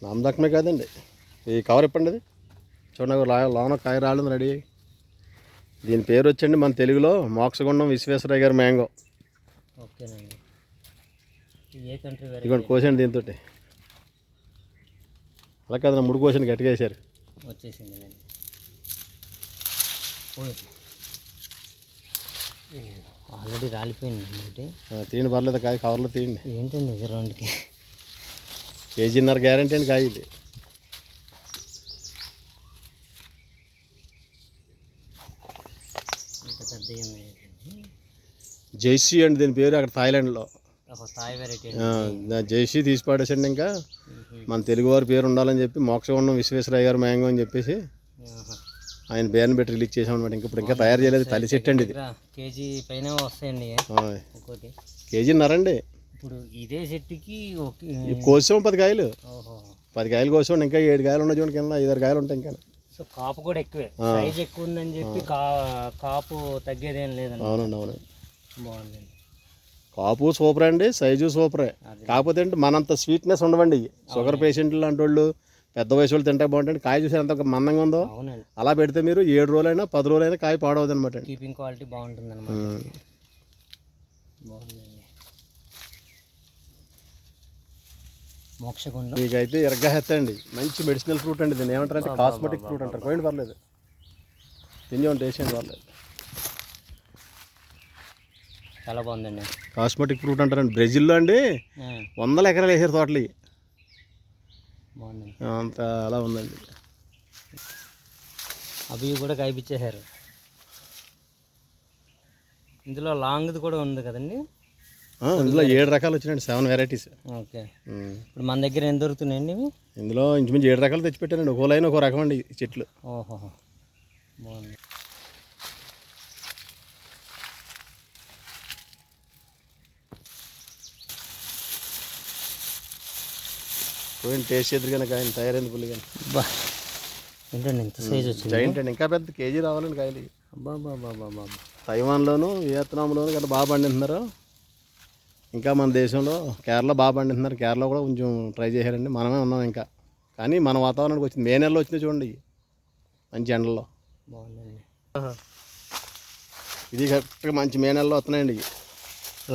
నామదక్కమే కాదండి. ఈ కవర్ ఇప్పండి, అది చూడండి, లోన కాయ రాళ్ళని రెడీ. దీని పేరు వచ్చండి మన తెలుగులో మోక్షగుండం విశ్వేశ్వరయ్య గారి మ్యాంగో. ఓకేనండి. ఏ కంట్రీ ఇదిగోండి కోసండి దీంతో. అలా కాదు, ముడి కోసండి గట్టిగా వేసారు. వచ్చేసింది. ఆల్రెడీ రాలిపోయింది. తీయండి, పర్లేదు, కాయ కవర్లో తీయండి. ఏంటండి ఇది 2కి కేజీన్నర గ్యారంటీ అండి కాయ ఇది. జైసీ అండి దీని పేరు, అక్కడ థాయిలాండ్లో. జైసీ తీసి పాడేసండి. ఇంకా మన తెలుగువారి పేరు ఉండాలని చెప్పి మోక్షగుండం విశ్వేశ్వరయ్య గారు మ్యాంగో అని చెప్పేసి ఆయన పేరుని పెట్టి రిలీజ్ చేసాం అనమాట. ఇంకా తయారు చేయలేదు. తల్లి చెట్టు అండి ఇది. కేజీ పైన వస్తాయండి. కేజీన్నరండి. ఇప్పుడు ఇదే చెట్టుకి కోసాం 10 కాయలు. 10 కాయలు కోసాం. ఇంకా 7 కాయలు ఉన్నాయి చూడండి, కింద 5-6 కాయలు ఉంటాయి. ఇంకా సో కాపు కూడా ఎక్కువే, సైజ్ ఎక్కువ ఉందని చెప్పి కాపు తగ్గేదేం లేదండి. అవునండి, అవునండి. బాగుందండి. కాపు సూపర్ అండి, సైజు సూపరే. కాకపోతే అంటే మనంత స్వీట్నెస్ ఉండవండి. షుగర్ పేషెంట్లు లాంటి వాళ్ళు, పెద్ద వయసు వాళ్ళు తింటే బాగుంటుంది. కాయ చూసి ఎంత మందంగా ఉందో. అలా పెడితే మీరు 7 రోజులైనా 10 రోజులైనా కాయ పాడవద్దు అనమాట. కీపింగ్ క్వాలిటీ బాగుంటుంది అనమాట. బాగుందండి. మోక్షగుండం మీకైతే ఎరగహెత్తండి. మంచి మెడిసినల్ ఫ్రూట్ అండి. దీన్ని ఏమంటారంటే కాస్మెటిక్ ఫ్రూట్ అంటారు. పోయింది, పర్లేదు, తిని టేస్ట్ ఏంటి, పర్లేదు. చాలా బాగుందండి. కాస్మెటిక్ ఫ్రూట్ అంటారండి. బ్రెజిల్లో అండి 100 ఎకరాలు వేసారు తోటలు. బాగుందండి. అంత అలా ఉందండి. అవి కూడా కాయిపించేశారు. ఇందులో లాంగ్ది కూడా ఉంది కదండి. ఇందులో 7 రకాలు వచ్చినాయండి, 7 వెరైటీస్. ఓకే. ఇప్పుడు మన దగ్గర ఏం దొరుకుతున్నాయండి ఇవి? ఇందులో ఇంచుమించు 7 రకాలు తెచ్చిపెట్టానండి. ఒక్కో లైన్ ఒక్కో రకం అండి చెట్లు. ఓహో, బాగుంది. పోయింది, టేస్ట్ చేద్దరు కనుక ఆయన తయారైంది పుల్లి. కానీ ఏంటండి ఇంత సైజ్ వచ్చింది? జైంట్ అండి. ఇంకా పెద్ద కేజీ రావాలండి కాయలు. బాబా తైవాన్లోను, వియత్నాంలోను కదా బాగా పండిస్తున్నారు. ఇంకా మన దేశంలో కేరళ బాగా పండిస్తున్నారు. కేరళ కూడా కొంచెం ట్రై చేశారండి. మనమే ఉన్నాం ఇంకా. కానీ మన వాతావరణానికి వచ్చింది. మే నెలలో వచ్చింది చూడండి, మంచి ఎండల్లో. బాగుందండి. ఇది కరెక్ట్గా మంచి మే నెలలో వస్తున్నాయండి.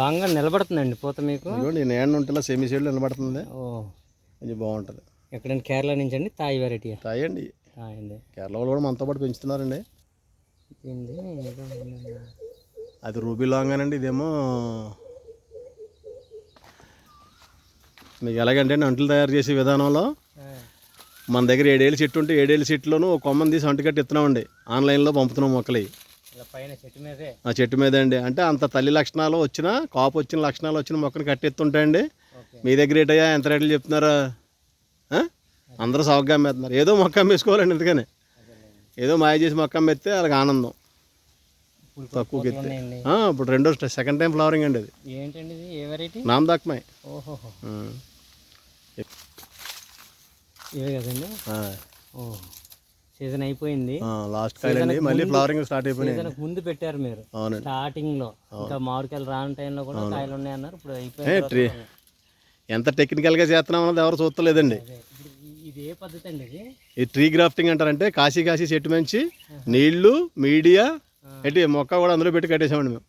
లాంగ్గా నిలబడుతుందండి పూత మీకు. ఇదిగోండి నేను ఉంటే సెమీ సైడ్లో నిలబడుతుంది. కొంచెం బాగుంటుంది. ఎక్కడండి? కేరళ నుంచి అండి? తాయి వెరైటీ? తాయి అండి. కేరళ వాళ్ళు కూడా మనతో పాటు పెంచుతున్నారండి. అది రూబీ లాంగ్ అనండి. ఇదేమో మీకు ఎలాగంటే అంటులు తయారు చేసే విధానంలో మన దగ్గర 7 ఏళ్ళ చెట్టు ఉంటే 7 ఏళ్ళ చెట్టులోనూ ఒక కొమ్మని తీసి అంటుకట్టి ఇస్తున్నామండి. ఆన్లైన్లో పంపుతున్నాం మొక్కలు. ఆ చెట్టు మీదే అండి. అంటే అంత తల్లి లక్షణాలు వచ్చిన, కాపు వచ్చిన లక్షణాలు వచ్చిన మొక్కని కట్టెత్తుంటాయండి. మీ దగ్గర ఏటయ్యా ఎంత రేట్లు చెప్తున్నారా? అందరూ సౌకగా అమ్మేస్తున్నారు. ఏదో మొక్క అమ్మేసుకోవాలండి. ఎందుకని ఏదో మాయ చేసి మొక్క అమ్మేస్తే వాళ్ళకి ఆనందం. తక్కువకి ఎత్తే ఇప్పుడు సెకండ్ టైం ఫ్లవరింగ్ అండి. అది ఏంటండి? ఏ వెరైటీ? నామదక్కమై. ఓహో, ఇవే కదండి. సీజన్ అయిపోయింది, లాస్ట్ కాయలండి. మళ్ళీ ఫ్లవరింగ్ స్టార్ట్ అయిపోయింది. ముందు పెట్టారు మీరు స్టార్టింగ్ లో. ఇంకా మామిడికాయలు రాని టైంలో కూడా కాయలు ఉన్నాయన్నారు. ఇప్పుడు అయిపోయింది. ఎంత టెక్నికల్గా చేస్తున్నాం అన్నది ఎవరు చూస్తలేదండి. ఇది ఏ పద్ధతి అండి? ఈ ట్రీ గ్రాఫ్టింగ్ అంటారంటే కాశీ చెట్టు మంచి నీళ్లు, మీడియా ఎట్టి మొక్క కూడా అందులో పెట్టి కట్టేసామండి మేము.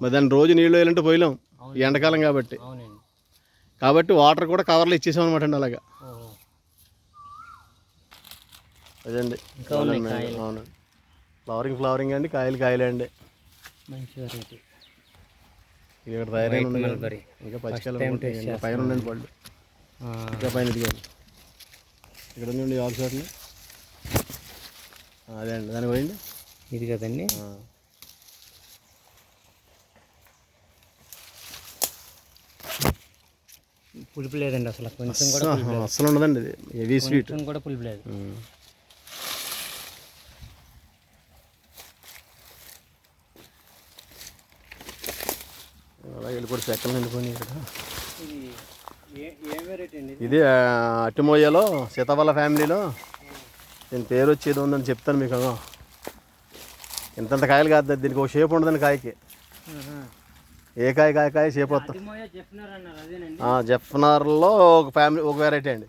మరి దాన్ని రోజు నీళ్ళు వేయాలంటే పోయలేం, ఈ ఎండాకాలం కాబట్టి వాటర్ కూడా కవర్లో ఇచ్చేసాం అనమాట అండి. అలాగా అదండి. అవునండి, ఫ్లవరింగ్ అండి, కాయలే అండి. మంచి వెరైటీ. ఇక్కడ తయారైన ఇంకా పచ్చికాయలు పైన ఉండండి పళ్ళు. ఇంకా పైన ఇదిగోండి, ఇక్కడ ఉందండి ఆల్ షాట్ని. అదే అండి, దానికి పోయింది. ఇది కదండి. పులుపు లేదండి అసలు, కొంచెం కూడా అసలు ఉండదండి. ఇది హెవీ స్వీట్ కూడా పులుపు లేదు. అలా వెళ్ళి కూడా చెక్కలు నిండిపోయినాయి ఇక్కడ. ఇది ఇది అటిమోయలో సీతాఫల ఫ్యామిలీలో దీని పేరు వచ్చేది ఉందని చెప్తాను మీకు. ఇంతంత కాయలు కాదు, దీనికి ఒక షేప్ ఉండదండి కాయకి. ఏ కాయ షేప్ వస్తుంది. జెఫ్నార్లో ఒక ఫ్యామిలీ, ఒక వెరైటీ అండి.